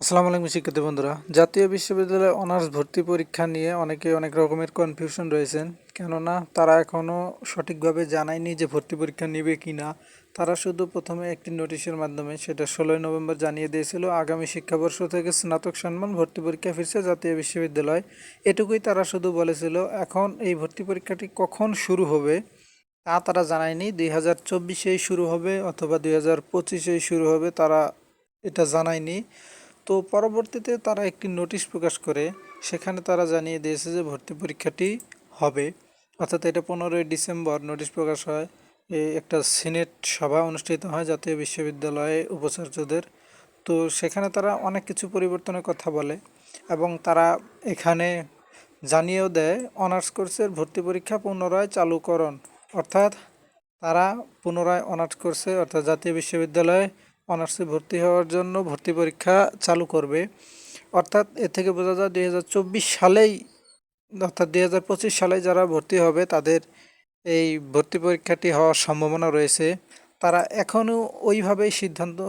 আসসালামু আলাইকুম শিক্ষার্থী বন্ধুরা, জাতীয় বিশ্ববিদ্যালয়ে অনার্স ভর্তি পরীক্ষা নিয়ে অনেকে অনেক রকমের কনফিউশন রয়েছেন। কেননা তারা এখনও সঠিকভাবে জানায়নি যে ভর্তি পরীক্ষা নেবে কি না। তারা শুধু প্রথমে একটি নোটিশের মাধ্যমে, সেটা 16 নভেম্বর জানিয়ে দিয়েছিল, আগামী শিক্ষাবর্ষ থেকে স্নাতক সম্মান ভর্তি পরীক্ষা ফিরছে জাতীয় বিশ্ববিদ্যালয়। এটুকুই তারা শুধু বলেছিল। এখন এই ভর্তি পরীক্ষাটি কখন শুরু হবে তা তারা জানায়নি। 2024-এই শুরু হবে অথবা 2025-এই শুরু হবে, তারা এটা জানায়নি। তো পরবর্তীতে তারা একটি নোটিশ প্রকাশ করে সেখানে তারা জানিয়ে দিয়েছে যে ভর্তি পরীক্ষাটি হবে, অর্থাৎ এটা 15ই ডিসেম্বর নোটিশ প্রকাশ হয়। একটা সিনেট সভা অনুষ্ঠিত হয় জাতীয় বিশ্ববিদ্যালয়ে উপাচার্যদের। তো সেখানে তারা অনেক কিছু পরিবর্তনের কথা বলে এবং তারা এখানে জানিয়েও দেয় অনার্স কোর্সের ভর্তি পরীক্ষা পুনরায় চালুকরণ, অর্থাৎ তারা পুনরায় অনার্স কোর্সে অর্থাৎ জাতীয় বিশ্ববিদ্যালয়ে অনার্সে ভর্তি হওয়ার জন্য ভর্তি পরীক্ষা চালু করবে। অর্থাৎ এ থেকে বোঝা যায় 2024 সালেই, অর্থাৎ 2025 সালে যারা ভর্তি হবে তাদের এই ভর্তি পরীক্ষাটি হওয়ার সম্ভাবনা রয়েছে। তারা এখনও ওইভাবেই সিদ্ধান্ত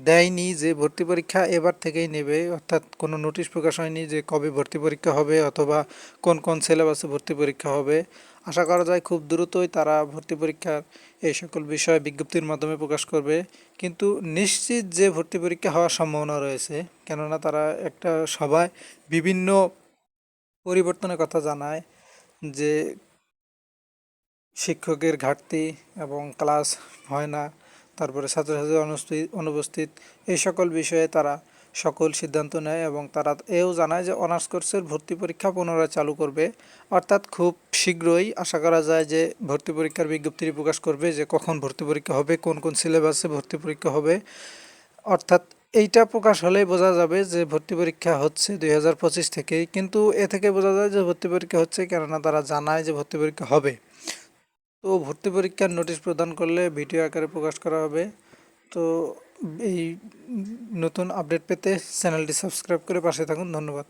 দেয়নি যে ভর্তি পরীক্ষা এবার থেকেই নেবে, অর্থাৎ কোনো নোটিশ প্রকাশ হয়নি যে কবে ভর্তি পরীক্ষা হবে অথবা কোন কোন সিলেবাসে ভর্তি পরীক্ষা হবে। আশা করা যায় খুব দ্রুতই তারা ভর্তি পরীক্ষার এই সকল বিষয় বিজ্ঞপ্তির মাধ্যমে প্রকাশ করবে। কিন্তু নিশ্চিত যে ভর্তি পরীক্ষা হওয়ার সম্ভাবনা রয়েছে, কেননা তারা একটা সভায় বিভিন্ন পরিবর্তনের কথা জানায়, যে শিক্ষকের ঘাটতি এবং ক্লাস হয় না, তারপরে ছাত্রছাত্রী অনুপস্থিত, এই সকল বিষয়ে তারা সকল সিদ্ধান্ত নেয় এবং তারা এও জানায় যে অনার্স কোর্সের ভর্তি পরীক্ষা পুনরায় চালু করবে। অর্থাৎ খুব শীঘ্রই আশা করা যায় যে ভর্তি পরীক্ষার বিজ্ঞপ্তি প্রকাশ করবে যে কখন ভর্তি পরীক্ষা হবে, কোন কোন সিলেবাসে ভর্তি পরীক্ষা হবে। অর্থাৎ এইটা প্রকাশ হলেই বোঝা যাবে যে ভর্তি পরীক্ষা হচ্ছে 2025 থেকেই। কিন্তু এ থেকে বোঝা যায় যে ভর্তি পরীক্ষা হচ্ছে, কেননা তারা জানায় যে ভর্তি পরীক্ষা হবে। তো ভর্তি পরীক্ষার নোটিশ প্রদান করলে ভিডিও আকারে প্রকাশ করা হবে। তো এই নতুন আপডেট পেতে চ্যানেলটি সাবস্ক্রাইব করে পাশে থাকুন। ধন্যবাদ।